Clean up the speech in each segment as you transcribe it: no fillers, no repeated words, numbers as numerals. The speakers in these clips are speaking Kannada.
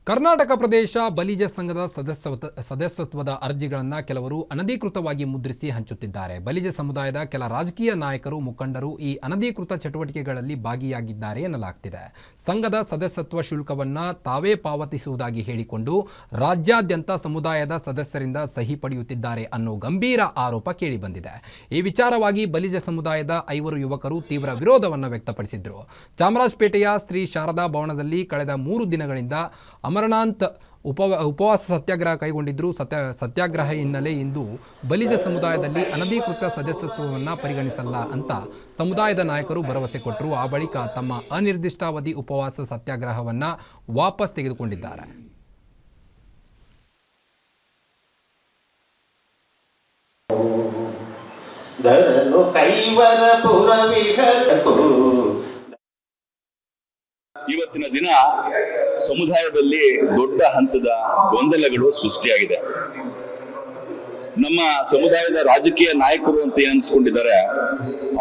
ಕರ್ನಾಟಕ ಪ್ರದೇಶ ಬಲಿಜ ಸಂಘದ ಸದಸ್ಯತ್ವದ ಅರ್ಜಿಗಳನ್ನು ಕೆಲವರು ಅನಧಿಕೃತವಾಗಿ ಮುದ್ರಿಸಿ ಹಂಚುತ್ತಿದ್ದಾರೆ. ಬಲಿಜ ಸಮುದಾಯದ ಕೆಲ ರಾಜಕೀಯ ನಾಯಕರು ಮುಖಂಡರು ಈ ಅನಧಿಕೃತ ಚಟುವಟಿಕೆಗಳಲ್ಲಿ ಭಾಗಿಯಾಗಿದ್ದಾರೆ ಎನ್ನಲಾಗ್ತಿದೆ. ಸಂಘದ ಸದಸ್ಯತ್ವ ಶುಲ್ಕವನ್ನು ತಾವೇ ಪಾವತಿಸುವುದಾಗಿ ಹೇಳಿಕೊಂಡು ರಾಜ್ಯಾದ್ಯಂತ ಸಮುದಾಯದ ಸದಸ್ಯರಿಂದ ಸಹಿ ಪಡೆಯುತ್ತಿದ್ದಾರೆ ಅನ್ನೋ ಗಂಭೀರ ಆರೋಪ ಕೇಳಿಬಂದಿದೆ. ಈ ವಿಚಾರವಾಗಿ ಬಲಿಜ ಸಮುದಾಯದ 5 ಯುವಕರು ತೀವ್ರ ವಿರೋಧವನ್ನು ವ್ಯಕ್ತಪಡಿಸಿದರು. ಚಾಮರಾಜಪೇಟೆಯ ಶ್ರೀ ಶಾರದಾ ಭವನದಲ್ಲಿ ಕಳೆದ 3 ದಿನಗಳಿಂದ ಅಮರನಾಥ್ ಉಪವಾಸ ಸತ್ಯಾಗ್ರಹ ಕೈಗೊಂಡಿದ್ದರು. ಸತ್ಯಾಗ್ರಹ ಹಿನ್ನೆಲೆ ಇಂದು ಬಲಿಜ ಸಮುದಾಯದಲ್ಲಿ ಅನಧಿಕೃತ ಸದಸ್ಯತ್ವವನ್ನು ಪರಿಗಣಿಸಲ್ಲ ಅಂತ ಸಮುದಾಯದ ನಾಯಕರು ಭರವಸೆ ಕೊಟ್ಟರು. ಆ ಬಳಿಕ ತಮ್ಮ ಅನಿರ್ದಿಷ್ಟಾವಧಿ ಉಪವಾಸ ಸತ್ಯಾಗ್ರಹವನ್ನು ವಾಪಸ್ ತೆಗೆದುಕೊಂಡಿದ್ದಾರೆ. ಇವತ್ತಿನ ದಿನ ಸಮುದಾಯದಲ್ಲಿ ದೊಡ್ಡ ಹಂತದ ಗೊಂದಲಗಳು ಸೃಷ್ಟಿಯಾಗಿದೆ. ನಮ್ಮ ಸಮುದಾಯದ ರಾಜಕೀಯ ನಾಯಕರು ಅಂತ ಏನ್ ಅನ್ಸ್ಕೊಂಡಿದ್ದಾರೆ,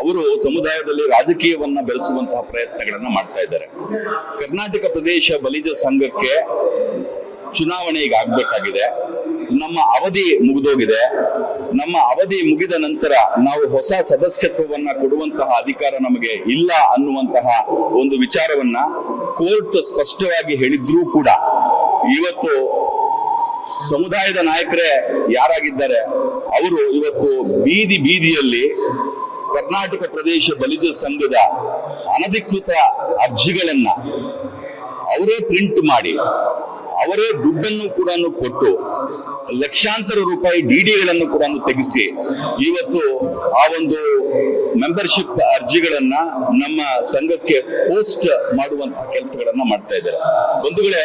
ಅವರು ಸಮುದಾಯದಲ್ಲಿ ರಾಜಕೀಯವನ್ನ ಬೆಳೆಸುವಂತಹ ಪ್ರಯತ್ನಗಳನ್ನ ಮಾಡ್ತಾ ಇದ್ದಾರೆ. ಕರ್ನಾಟಕ ಪ್ರದೇಶ ಬಲಿಜ ಸಂಘಕ್ಕೆ ಚುನಾವಣೆ ಈಗ ಆಗ್ಬೇಕಾಗಿದೆ. ನಮ್ಮ ಅವಧಿ ಮುಗಿದೋಗಿದೆ. ನಮ್ಮ ಅವಧಿ ಮುಗಿದ ನಂತರ ನಾವು ಹೊಸ ಸದಸ್ಯತ್ವವನ್ನ ಕೊಡುವಂತಹ ಅಧಿಕಾರ ನಮಗೆ ಇಲ್ಲ ಅನ್ನುವಂತಹ ಒಂದು ವಿಚಾರವನ್ನ ಕೋರ್ಟ್ ಸ್ಪಷ್ಟವಾಗಿ ಹೇಳಿದ್ರೂ ಕೂಡ ಇವತ್ತು ಸಮುದಾಯದ ನಾಯಕರೇ ಯಾರಾಗಿದ್ದಾರೆ ಅವರು ಇವತ್ತು ಬೀದಿಯಲ್ಲಿ ಕರ್ನಾಟಕ ಪ್ರದೇಶ ಬಲಿಜ ಸಂಘದ ಅನಧಿಕೃತ ಅರ್ಜಿಗಳನ್ನ ಅವರೇ ಪ್ರಿಂಟ್ ಮಾಡಿ ಅವರೇ ದುಡ್ಡನ್ನು ಕೂಡ ಕೊಟ್ಟು ಲಕ್ಷಾಂತರ ರೂಪಾಯಿ ಡಿಡಿಗಳನ್ನು ಕೂಡ ತೆಗೆಸಿ ಇವತ್ತು ಆ ಒಂದು ಮೆಂಬರ್ಶಿಪ್ ಅರ್ಜಿಗಳನ್ನ ನಮ್ಮ ಸಂಘಕ್ಕೆ ಪೋಸ್ಟ್ ಮಾಡುವಂತಹ ಕೆಲಸಗಳನ್ನ ಮಾಡ್ತಾ ಇದ್ದಾರೆ. ಬಂಧುಗಳೇ,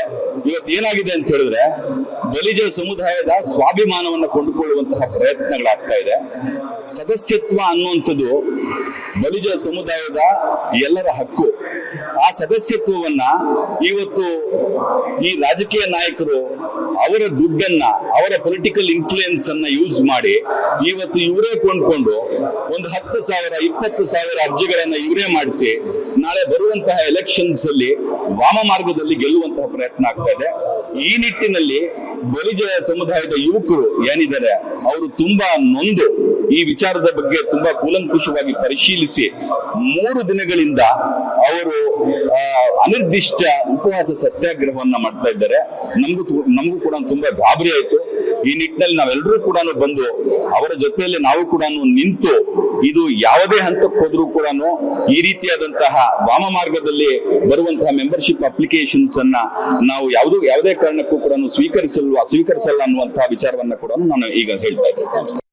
ಇವತ್ತು ಏನಾಗಿದೆ ಅಂತ ಹೇಳಿದ್ರೆ, ಬಲಿಜ ಸಮುದಾಯದ ಸ್ವಾಭಿಮಾನವನ್ನ ಕೊಂಡುಕೊಳ್ಳುವಂತಹ ಪ್ರಯತ್ನಗಳಾಗ್ತಾ ಇದೆ. ಸದಸ್ಯತ್ವ ಅನ್ನುವಂಥದ್ದು ಬಲಿಜ ಸಮುದಾಯದ ಎಲ್ಲರ ಹಕ್ಕು. ಆ ಸದಸ್ಯತ್ವವನ್ನ ಇವತ್ತು ಈ ರಾಜಕೀಯ ನಾಯಕರು ಅವರ ದುಡ್ಡನ್ನ, ಅವರ ಪೊಲಿಟಿಕಲ್ ಇನ್ಫ್ಲೂಯೆನ್ಸ್ ಅನ್ನ ಯೂಸ್ ಮಾಡಿ ಇವತ್ತು ಇವರೇ ಕೊಂಡ್ಕೊಂಡು ಒಂದು 10,000 20,000 ಅರ್ಜಿಗಳನ್ನ ಇವರೇ ಮಾಡಿಸಿ ನಾಳೆ ಬರುವಂತಹ ಎಲೆಕ್ಷನ್ಸ್ ಅಲ್ಲಿ ವಾಮ ಮಾರ್ಗದಲ್ಲಿ ಗೆಲ್ಲುವಂತಹ ಪ್ರಯತ್ನ ಆಗ್ತಾ ಇದೆ. ಈ ನಿಟ್ಟಿನಲ್ಲಿ ಬಲಿಜ ಸಮುದಾಯದ ಯುವಕರು ಏನಿದ್ದಾರೆ ಅವರು ತುಂಬಾ ನೊಂದು ಈ ವಿಚಾರದ ಬಗ್ಗೆ ತುಂಬಾ ಕೂಲಂಕುಷವಾಗಿ ಪರಿಶೀಲಿಸಿ 3 ದಿನಗಳಿಂದ ಅವರು ಅನಿರ್ದಿಷ್ಟ ಉಪವಾಸ ಸತ್ಯಾಗ್ರಹವನ್ನ ಮಾಡ್ತಾ ಇದ್ದಾರೆ. ನಮಗೂ ಕೂಡ ತುಂಬಾ ಗಾಬರಿ ಆಯ್ತು. ಈ ನಿಟ್ಟಿನಲ್ಲಿ ನಾವೆಲ್ಲರೂ ಕೂಡ ಬಂದು ಅವರ ಜೊತೆಯಲ್ಲಿ ನಾವು ಕೂಡ ನಿಂತು ಇದು ಯಾವುದೇ ಹಂತಕ್ಕೆ ಹೋದ್ರೂ ಕೂಡ ಈ ರೀತಿಯಾದಂತಹ ವಾಮ ಮಾರ್ಗದಲ್ಲಿ ಬರುವಂತಹ ಮೆಂಬರ್ಶಿಪ್ ಅಪ್ಲಿಕೇಶನ್ಸ್ ಅನ್ನ ನಾವು ಯಾವುದೇ ಕಾರಣಕ್ಕೂ ಕೂಡ ಸ್ವೀಕರಿಸಲ್ಲ ಅನ್ನುವಂತಹ ವಿಚಾರವನ್ನ ಕೂಡ ನಾನು ಈಗ ಹೇಳ್ತಾ ಇದ್ದೇನೆ.